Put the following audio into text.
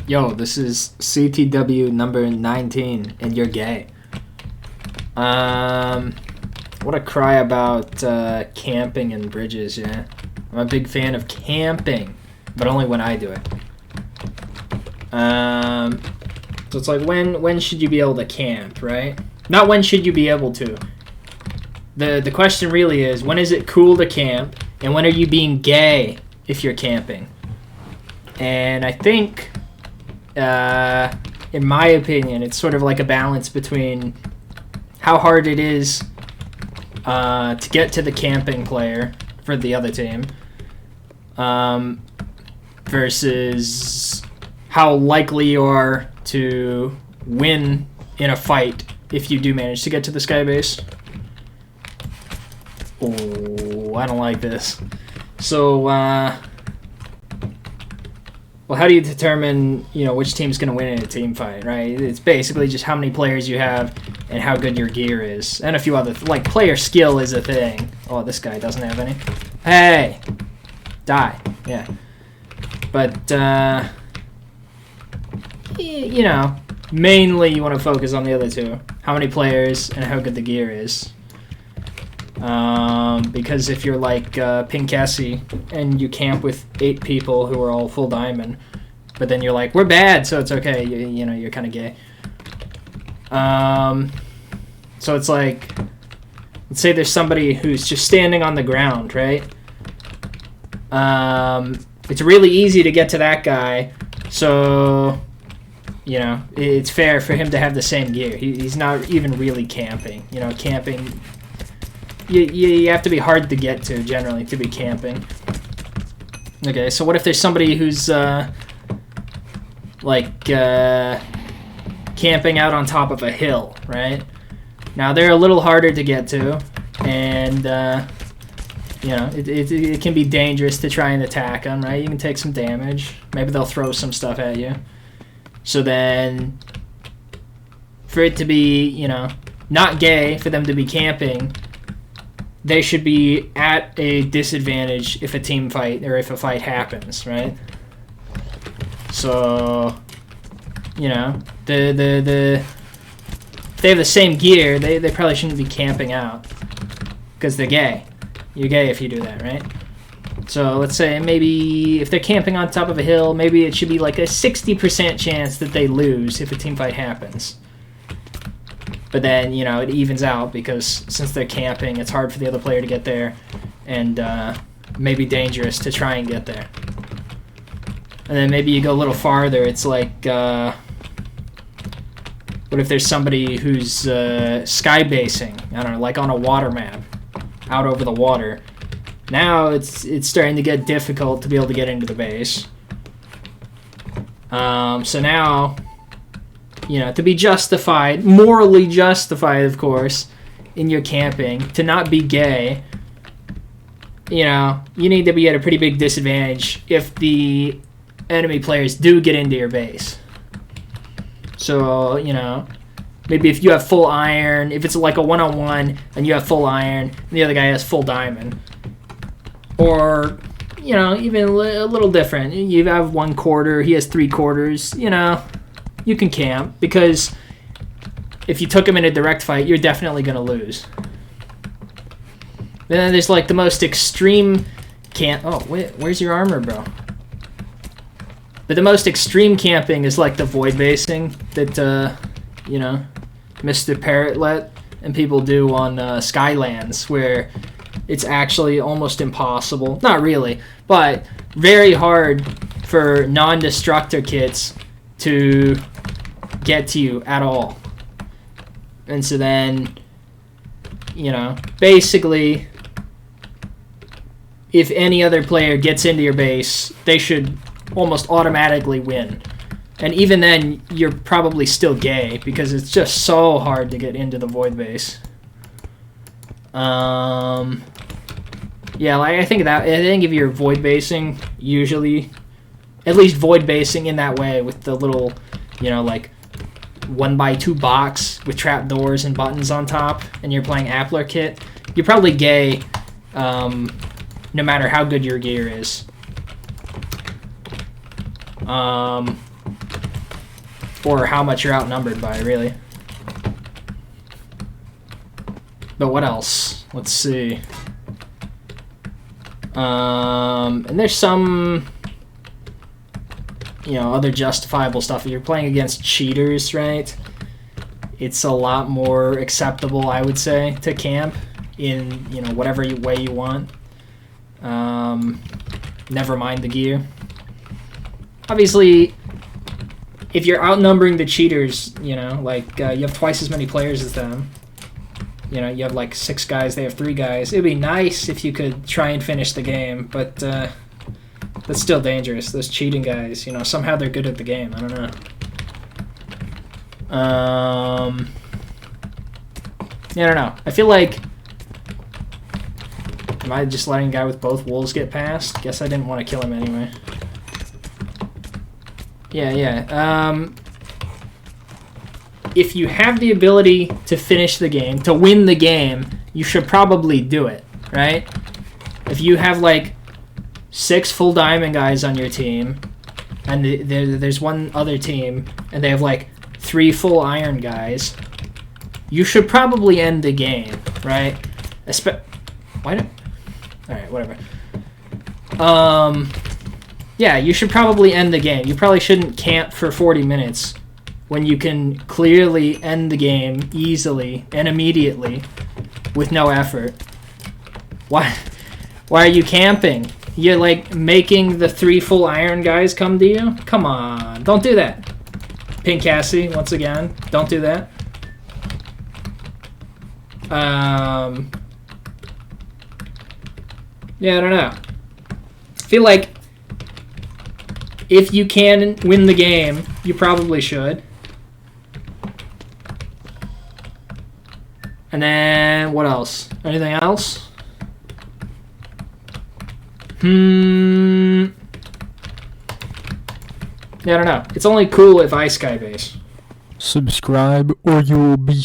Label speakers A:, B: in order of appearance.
A: Yo, this is CTW number 19, and you're gay. I want to cry about camping and bridges, yeah? I'm a big fan of camping, but only when I do it. So it's like, when should you be able to camp, right? Not when should you be able to. The question really is, when is it cool to camp, and when are you being gay if you're camping? And I think... in my opinion, it's sort of like a balance between how hard it is to get to the camping player for the other team versus how likely you are to win in a fight if you do manage to get to the sky base. Oh, I don't like this. So, well, how do you determine, which team's going to win in a team fight, right? It's basically just how many players you have and how good your gear is. And a few other... like, player skill is a thing. Oh, this guy doesn't have any. Hey! Die. Yeah. But, mainly you want to focus on the other two. How many players and how good the gear is. Because if you're like Pink Cassie and you camp with 8 people who are all full diamond, but then you're like, we're bad, so it's okay, you're kind of gay. So it's like, let's say there's somebody who's just standing on the ground, right? It's really easy to get to that guy, so, it's fair for him to have the same gear. He's not even really camping. Camping... You have to be hard to get to, generally, to be camping. Okay, so what if there's somebody who's, camping out on top of a hill, right? Now, they're a little harder to get to, and, it can be dangerous to try and attack them, right? You can take some damage. Maybe they'll throw some stuff at you. So then, for it to be, not gay, for them to be camping... they should be at a disadvantage if a team fight or if a fight happens, right? So, if they have the same gear, they probably shouldn't be camping out because they're gay. You're gay if you do that, right? So let's say maybe if they're camping on top of a hill, maybe it should be like a 60% chance that they lose if a team fight happens. But then, it evens out because since they're camping, it's hard for the other player to get there and maybe dangerous to try and get there. And then maybe you go a little farther. It's like, what if there's somebody who's sky basing, I don't know, like on a water map, out over the water. Now it's starting to get difficult to be able to get into the base. So now... to be justified, morally justified, of course, in your camping, to not be gay, you need to be at a pretty big disadvantage if the enemy players do get into your base. So, maybe if you have full iron, if it's like a one-on-one and you have full iron and the other guy has full diamond, or, even a little different. You have 1/4, he has 3/4, you can camp, because if you took him in a direct fight, you're definitely going to lose. Then there's like the most extreme camp... oh, wait, where's your armor, bro? But the most extreme camping is like the void basing that, Mr. Parrotlet and people do on Skylands, where it's actually almost impossible. Not really, but very hard for non-destructor kits to get to you at all. And so then, basically, if any other player gets into your base, they should almost automatically win. And even then, you're probably still gay, because it's just so hard to get into the void base. Yeah, I think if you're void basing, usually, at least void basing in that way with the little, 1x2 box with trap doors and buttons on top, and you're playing Appler kit, you're probably gay, no matter how good your gear is. or how much you're outnumbered by, really. But what else? Let's see. And there's some, you know, other justifiable stuff. If you're playing against cheaters, right? It's a lot more acceptable, I would say, to camp in, you know, whatever way you want. Never mind the gear. Obviously, if you're outnumbering the cheaters, you know, like you have twice as many players as them. You know, you have like 6 guys, they have 3 guys. It'd be nice if you could try and finish the game, but that's still dangerous. Those cheating guys, you know, somehow they're good at the game. I don't know. Yeah, I don't know. I feel like... Am I just letting a guy with both wolves get past? Guess I didn't want to kill him anyway. Yeah. If you have the ability to finish the game, to win the game, you should probably do it, right? If you have like 6 full diamond guys on your team, and there's one other team, and they have like 3 full iron guys, you should probably end the game, right? Why don't... Alright, whatever. Yeah, you should probably end the game. You probably shouldn't camp for 40 minutes when you can clearly end the game easily and immediately with no effort. Why are you camping? You're like making the 3 full iron guys come to you? Come on, don't do that. Pink Cassie, once again, don't do that. Yeah, I don't know. I feel like if you can win the game, you probably should. And then, what else? Anything else? Yeah, I don't know. It's only cool if I skybase.
B: Subscribe or you will be...